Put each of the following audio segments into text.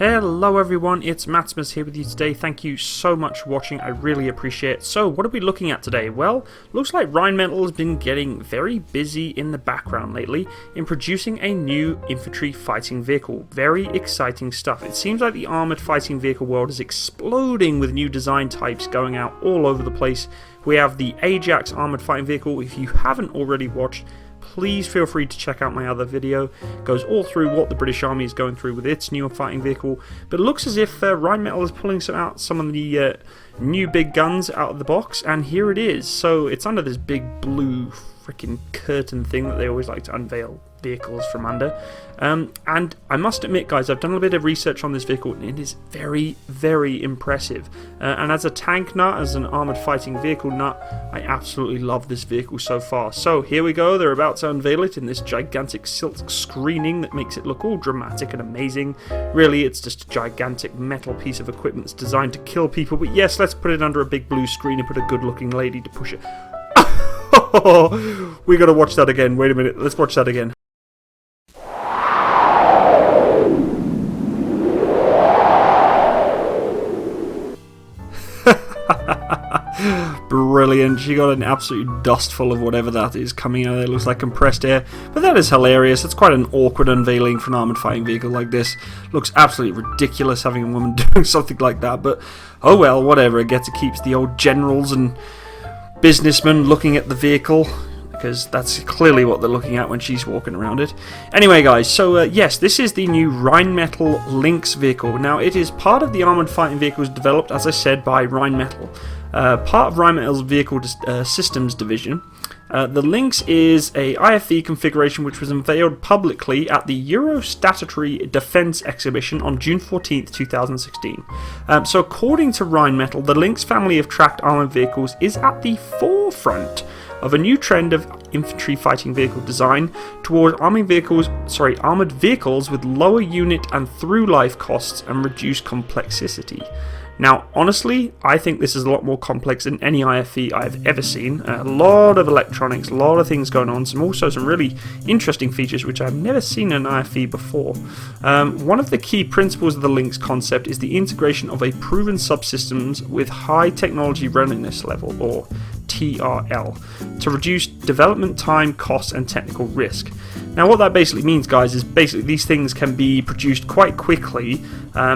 Hello everyone, it's Maximus here with you today. Thank you so much for watching, I really appreciate it. So what are we looking at today? Well, looks like Rheinmetall has been getting very busy in the background lately in producing a new infantry fighting vehicle. Very exciting stuff. It seems like the armoured fighting vehicle world is exploding with new design types going out all over the place. We have the Ajax armoured fighting vehicle. If you haven't already watched, please feel free to check out my other video. It goes all through what the British Army is going through with its newer fighting vehicle. But it looks as if Rheinmetall is pulling some of the new big guns out of the box, and here it is. So it's under this big blue freaking curtain thing that they always like to unveil vehicles from under. And I must admit, guys, I've done a bit of research on this vehicle and it is very, very impressive. And as a tank nut, as an armoured fighting vehicle nut, I absolutely love this vehicle so far. So here we go, they're about to unveil it in this gigantic silk screening that makes it look all dramatic and amazing. Really, it's just a gigantic metal piece of equipment that's designed to kill people. But yes, let's put it under a big blue screen and put a good looking lady to push it. We gotta watch that again. Wait a minute, let's watch that again. Brilliant, she got an absolute dustful of whatever that is coming out of there. It looks like compressed air, but that is hilarious. It's quite an awkward unveiling for an armoured fighting vehicle like this. Looks absolutely ridiculous having a woman doing something like that, but oh well, whatever. It keeps the old generals and businessmen looking at the vehicle, because that's clearly what they're looking at when she's walking around it. Anyway, guys, so yes, this is the new Rheinmetall Lynx vehicle. Now, it is part of the armoured fighting vehicles developed, as I said, by Rheinmetall. Part of Rheinmetall's vehicle systems division. The Lynx is a IFV configuration which was unveiled publicly at the Eurosatory Defence Exhibition on June 14th, 2016. So according to Rheinmetall, the Lynx family of tracked armoured vehicles is at the forefront of a new trend of infantry fighting vehicle design toward armoured vehicles with lower unit and through life costs and reduced complexity. Now, honestly, I think this is a lot more complex than any IFV I've ever seen. A lot of electronics, a lot of things going on, also some really interesting features which I've never seen in an IFV before. One of the key principles of the Lynx concept is the integration of a proven subsystems with high technology readiness level, or TRL, to reduce development time, costs, and technical risk. Now, what that basically means, guys, is basically these things can be produced quite quickly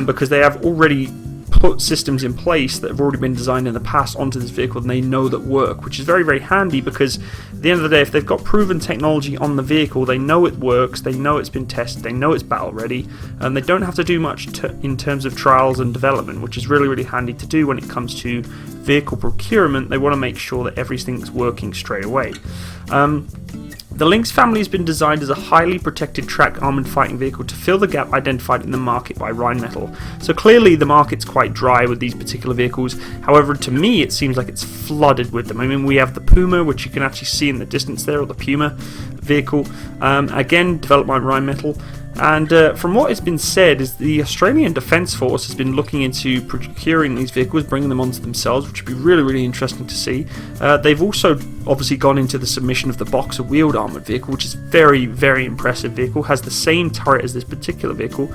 because they have already put systems in place that have already been designed in the past onto this vehicle and they know that work, which is very, very handy because at the end of the day, if they've got proven technology on the vehicle, they know it works, they know it's been tested, they know it's battle ready, and they don't have to do much in terms of trials and development, which is really, really handy to do when it comes to vehicle procurement. They want to make sure that everything's working straight away. The Lynx family has been designed as a highly protected tracked armoured fighting vehicle to fill the gap identified in the market by Rheinmetall. So clearly the market's quite dry with these particular vehicles. However, to me it seems like it's flooded with them. I mean, we have the Puma, which you can actually see in the distance there, or the Puma vehicle, again developed by Rheinmetall. And from what has been said, is the Australian Defence Force has been looking into procuring these vehicles, bringing them onto themselves, which would be really, really interesting to see. They've also obviously gone into the submission of the Boxer wheeled armoured vehicle, which is very, very impressive vehicle. Has the same turret as this particular vehicle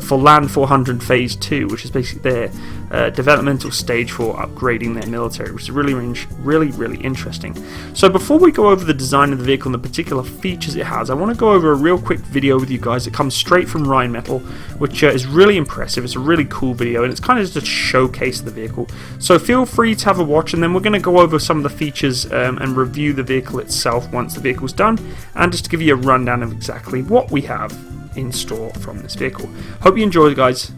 for Land 400 Phase 2, which is basically their developmental stage for upgrading their military, which is really, really interesting. So before we go over the design of the vehicle and the particular features it has, I want to go over a real quick video with you guys. It comes straight from Rheinmetall, which is really impressive. It's a really cool video and it's kind of just a showcase of the vehicle. So feel free to have a watch, and then we're going to go over some of the features and review the vehicle itself once the vehicle's done, and just to give you a rundown of exactly what we have in store from this vehicle. Hope you enjoy, guys.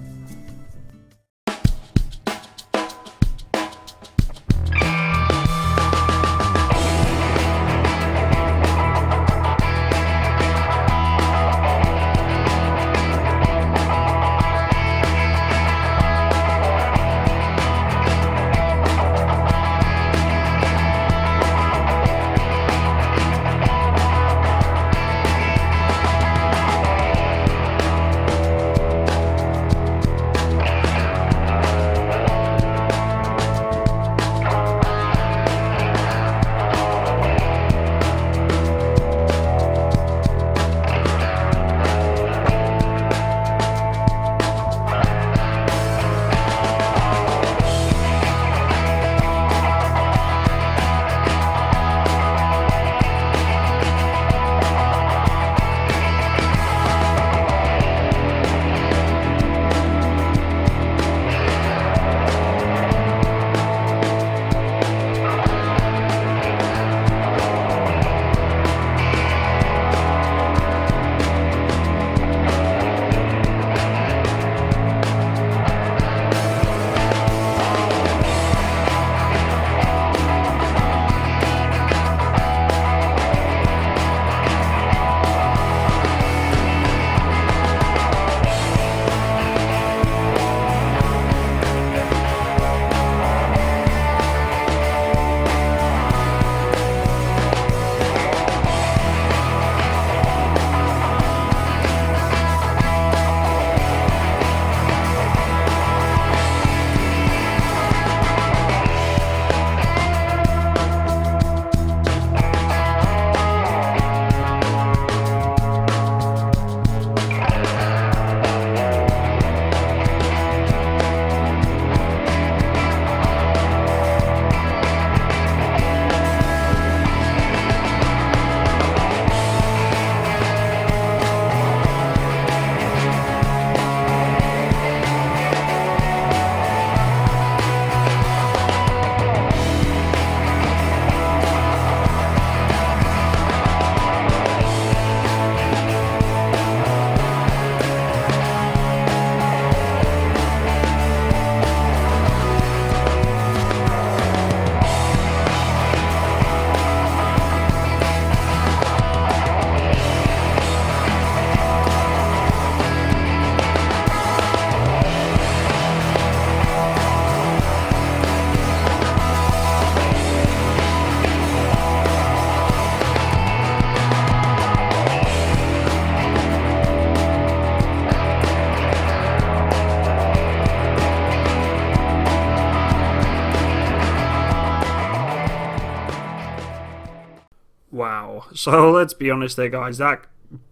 Wow. So let's be honest there, guys. That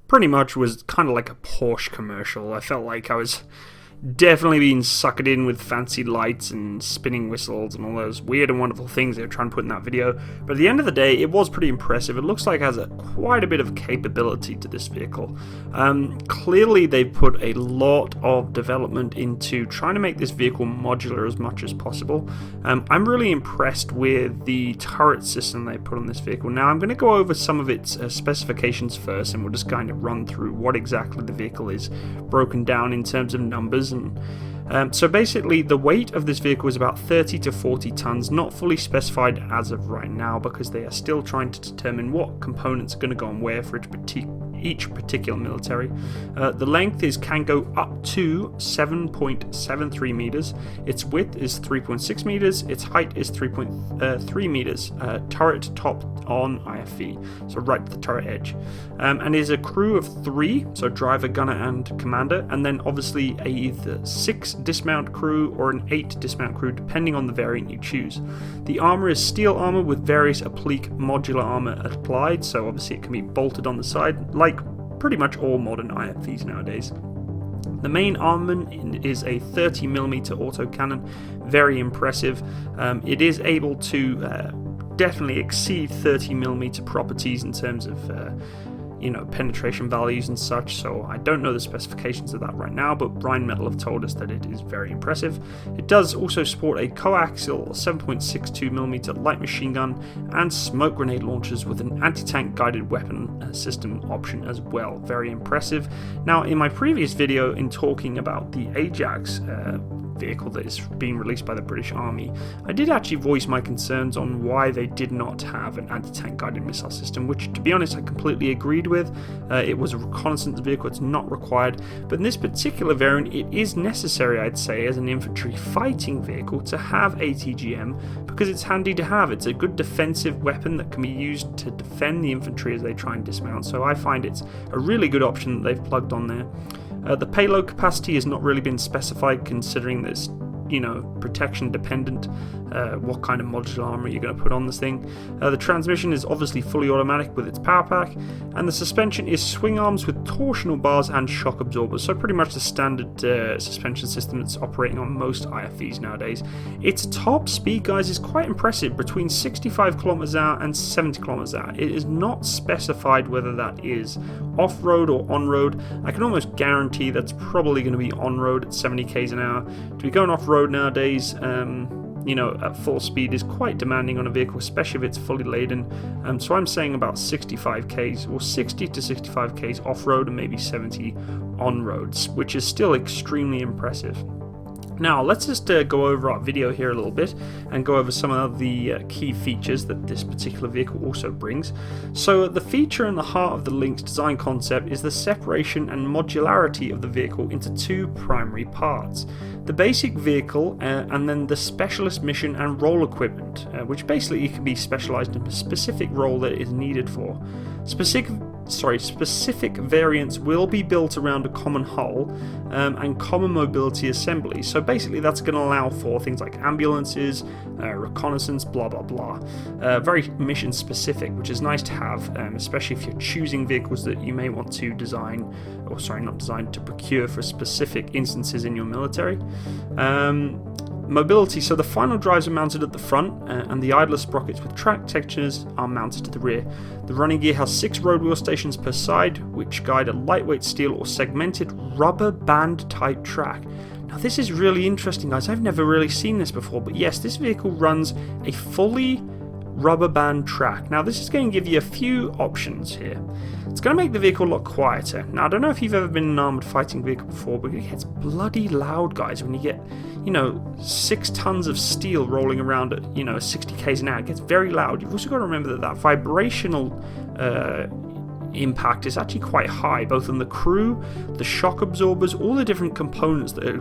pretty much was kind of like a Porsche commercial. I felt like I was definitely being suckered in with fancy lights and spinning whistles and all those weird and wonderful things they were trying to put in that video. But at the end of the day, it was pretty impressive. It looks like it has quite a bit of capability to this vehicle. Clearly, they've put a lot of development into trying to make this vehicle modular as much as possible. I'm really impressed with the turret system they put on this vehicle. Now, I'm going to go over some of its specifications first, and we'll just kind of run through what exactly the vehicle is broken down in terms of numbers. So basically, the weight of this vehicle is about 30 to 40 tons, not fully specified as of right now because they are still trying to determine what components are going to go on where for each particular military. The length can go up to 7.73 meters. Its width is 3.6 meters. Its height is 3.3 meters. Turret topped on IFV, so right at the turret edge, and is a crew of 3, so driver, gunner, and commander, and then obviously either 6 dismount crew or an 8 dismount crew, depending on the variant you choose. The armor is steel armor with various applique modular armor applied, so obviously it can be bolted on the side, like pretty much all modern IFVs nowadays. The main armament is a 30mm autocannon, very impressive. It is able to definitely exceed 30mm properties in terms of penetration values and such, so I don't know the specifications of that right now, but Rheinmetall have told us that it is very impressive. It does also support a coaxial 7.62mm light machine gun and smoke grenade launchers with an anti-tank guided weapon system option as well. Very impressive. Now, in my previous video in talking about the Ajax vehicle that is being released by the British Army, I did actually voice my concerns on why they did not have an anti-tank guided missile system, which, to be honest, I completely agreed with. It was a reconnaissance vehicle, it's not required, but in this particular variant it is necessary, I'd say, as an infantry fighting vehicle to have ATGM because it's handy to have. It's a good defensive weapon that can be used to defend the infantry as they try and dismount, so I find it's a really good option that they've plugged on there. The payload capacity has not really been specified, considering this, protection dependent, what kind of modular armor you're going to put on this thing. The transmission is obviously fully automatic with its power pack, and the suspension is swing arms with torsional bars and shock absorbers, so pretty much the standard suspension system that's operating on most IFVs nowadays. Its top speed, guys, is quite impressive, between 65 kilometers an hour and 70 kilometers an hour. It is not specified whether that is off-road or on-road. I can almost guarantee that's probably going to be on-road at 70 k's an hour. To be going off-road nowadays, at full speed is quite demanding on a vehicle, especially if it's fully laden. So I'm saying about 65 k's, or 60 to 65 k's off-road and maybe 70 on-roads, which is still extremely impressive. Now, let's just go over our video here a little bit and go over some of the key features that this particular vehicle also brings. So the feature in the heart of the Lynx design concept is the separation and modularity of the vehicle into 2 primary parts. The basic vehicle and then the specialist mission and role equipment, which basically can be specialized in a specific role that it is needed for. Specific variants will be built around a common hull and common mobility assembly. So basically that's going to allow for things like ambulances, reconnaissance, blah blah blah. Very mission specific, which is nice to have, especially if you're choosing vehicles that you may want to to procure for specific instances in your military. Mobility, so the final drives are mounted at the front and the idler sprockets with track textures are mounted to the rear. The running gear has 6 road wheel stations per side, which guide a lightweight steel or segmented rubber band type track. Now this is really interesting, guys. I've never really seen this before, but yes, this vehicle runs a fully rubber band track. Now this is going to give you a few options here. It's going to make the vehicle a lot quieter. Now I don't know if you've ever been in an armoured fighting vehicle before, but it gets bloody loud, guys, when you get 6 tons of steel rolling around at 60 k's an hour. It gets very loud. You've also got to remember that vibrational impact is actually quite high, both on the crew, the shock absorbers, all the different components that are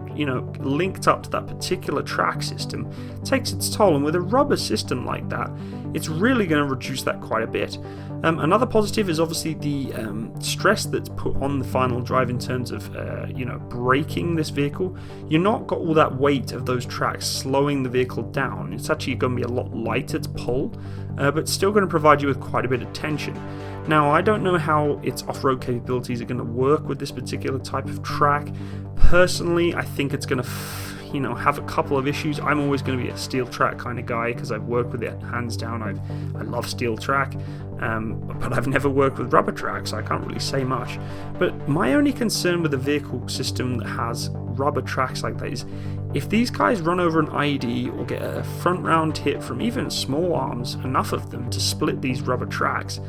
linked up to that particular track system. It takes its toll, and with a rubber system like that, it's really going to reduce that quite a bit. Another positive is obviously the stress that's put on the final drive in terms of braking this vehicle. You're not got all that weight of those tracks slowing the vehicle down. It's actually going to be a lot lighter to pull. but still going to provide you with quite a bit of tension. Now, I don't know how its off-road capabilities are going to work with this particular type of track. Personally, I think it's going to have a couple of issues. I'm always going to be a steel track kind of guy because I've worked with it hands down. I love steel track, but I've never worked with rubber track, so I can't really say much. But my only concern with a vehicle system that has rubber tracks like that is if these guys run over an IED or get a front round hit from even small arms, enough of them to split these rubber tracks,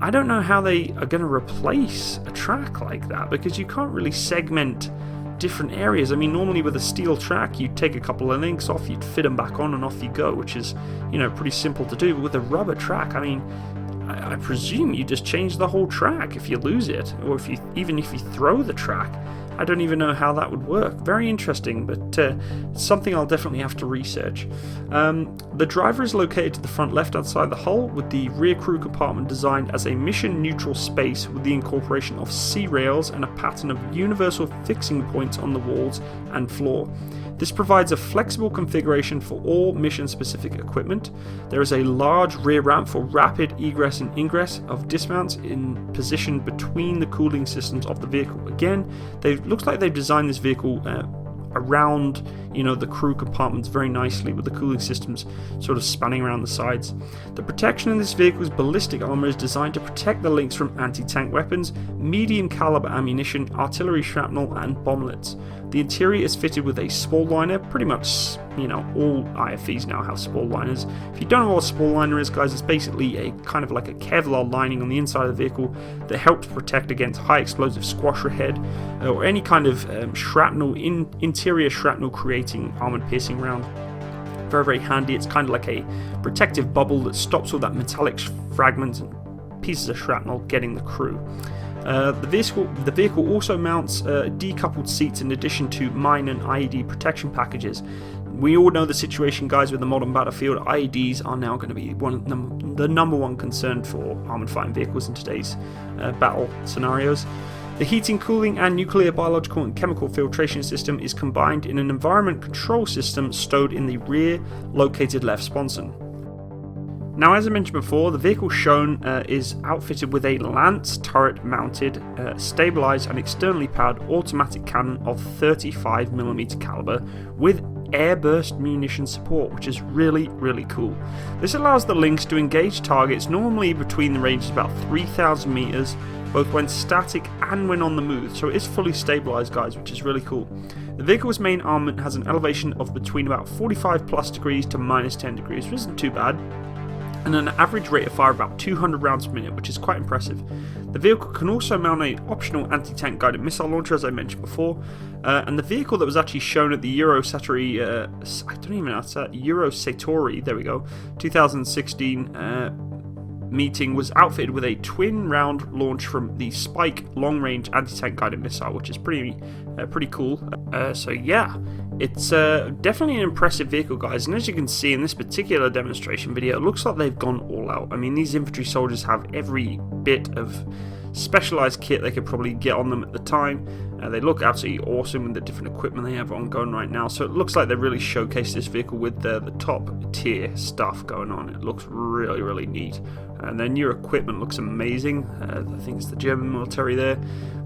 I don't know how they are going to replace a track like that, because you can't really segment different areas. I mean, normally with a steel track, you'd take a couple of links off, you'd fit them back on, and off you go, which is, pretty simple to do. But with a rubber track, I mean, I presume you just change the whole track if you lose it, or even if you throw the track. I don't even know how that would work. Very interesting, but something I'll definitely have to research. The driver is located to the front left-hand side of the hull, with the rear crew compartment designed as a mission-neutral space with the incorporation of C-rails and a pattern of universal fixing points on the walls and floor. This provides a flexible configuration for all mission-specific equipment. There is a large rear ramp for rapid egress and ingress of dismounts in position between the cooling systems of the vehicle. Again, looks like they've designed this vehicle around the crew compartments very nicely, with the cooling systems sort of spanning around the sides. The protection in this vehicle's ballistic armor is designed to protect the Lynx from anti-tank weapons, medium caliber ammunition, artillery shrapnel, and bomblets. The interior is fitted with a spall liner. Pretty much, all IFVs now have spall liners. If you don't know what a spall liner is, guys, it's basically a kind of like a Kevlar lining on the inside of the vehicle that helps protect against high explosive squasher head or any kind of shrapnel, interior shrapnel creating armored piercing round. Very, very handy. It's kind of like a protective bubble that stops all that metallic fragments and pieces of shrapnel getting the crew. The vehicle also mounts decoupled seats in addition to mine and IED protection packages. We all know the situation, guys, with the modern battlefield. IEDs are now going to be the number one concern for armoured fighting vehicles in today's battle scenarios. The heating, cooling, and nuclear, biological, and chemical filtration system is combined in an environment control system stowed in the rear, located left sponson. Now, as I mentioned before, the vehicle shown is outfitted with a Lance turret-mounted, stabilised and externally powered automatic cannon of 35mm caliber with airburst munition support, which is really, really cool. This allows the Lynx to engage targets normally between the ranges about 3,000 meters, both when static and when on the move, so it is fully stabilised, guys, which is really cool. The vehicle's main armament has an elevation of between about 45 plus degrees to minus 10 degrees, which isn't too bad, and an average rate of fire of about 200 rounds per minute, which is quite impressive. The vehicle can also mount an optional anti-tank guided missile launcher, as I mentioned before, and the vehicle that was actually shown at the Eurosatory, Eurosatory, there we go, 2016 meeting was outfitted with a twin round launch from the Spike long-range anti-tank guided missile, which is pretty cool. So yeah, it's definitely an impressive vehicle, guys, and as you can see in this particular demonstration video, it looks like they've gone all out. I mean, these infantry soldiers have every bit of specialized kit they could probably get on them at the time. They look absolutely awesome with the different equipment they have ongoing right now, so it looks like they really showcased this vehicle with the top tier stuff going on. It looks really, really neat, and their new equipment looks amazing. I think it's the German military there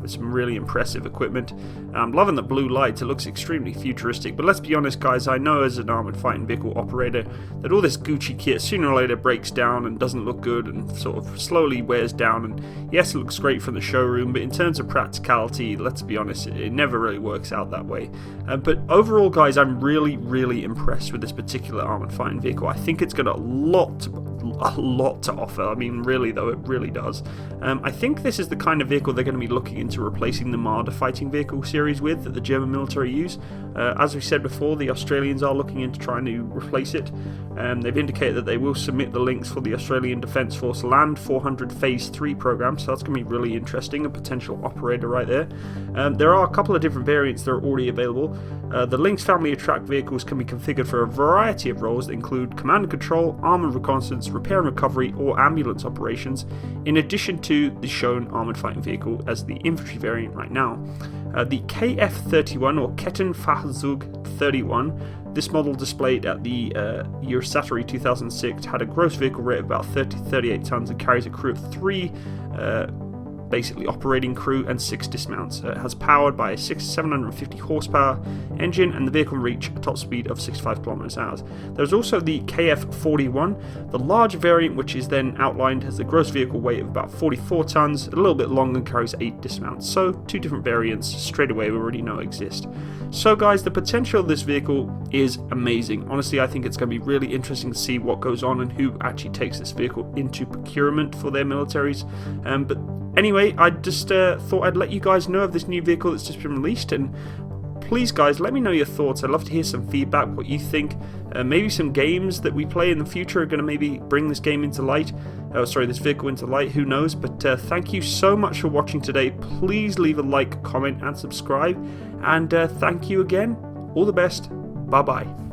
with some really impressive equipment. I'm loving the blue lights. It looks extremely futuristic, but let's be honest, guys, I know as an armored fighting vehicle operator that all this Gucci kit sooner or later breaks down and doesn't look good and sort of slowly wears down, and yes, it looks great from the showroom, but in terms of practicality, let's be honest, it never really works out that way. But overall, guys, I'm really, really impressed with this particular armored fighting vehicle. I think it's got a lot to offer. I mean, really though, it really does. I think this is the kind of vehicle they're going to be looking into replacing the Marder fighting vehicle series with that the German military use. As we said before, the Australians are looking into trying to replace it. They've indicated that they will submit the Lynx for the Australian Defence Force Land 400 Phase 3 program, so that's going to be really interesting, a potential operator right there. There are a couple of different variants that are already available. The Lynx family of tracked vehicles can be configured for a variety of roles that include command and control, armoured reconnaissance, repair and recovery, or ambulance operations, in addition to the shown armoured fighting vehicle as the infantry variant right now. The KF-31 or Kettenfahrzeug 31 This model displayed at the Eurosatory 2006 had a gross vehicle weight of about 38 tons and carries a crew of 3 basically operating crew and 6 dismounts. It has powered by a 750 horsepower engine, and the vehicle can reach a top speed of 65 kilometers an hour. There's also the KF41, the large variant, which is then outlined as the gross vehicle weight of about 44 tons, a little bit longer, and carries 8 dismounts. So 2 different variants straight away we already know exist. So guys, the potential of this vehicle is amazing. Honestly, I think it's going to be really interesting to see what goes on and who actually takes this vehicle into procurement for their militaries. But anyway, I just thought I'd let you guys know of this new vehicle that's just been released, and please guys, let me know your thoughts. I'd love to hear some feedback, what you think. Maybe some games that we play in the future are going to maybe bring this game into light. This vehicle into light, who knows. But thank you so much for watching today. Please leave a like, comment and subscribe, and thank you again. All the best. Bye bye.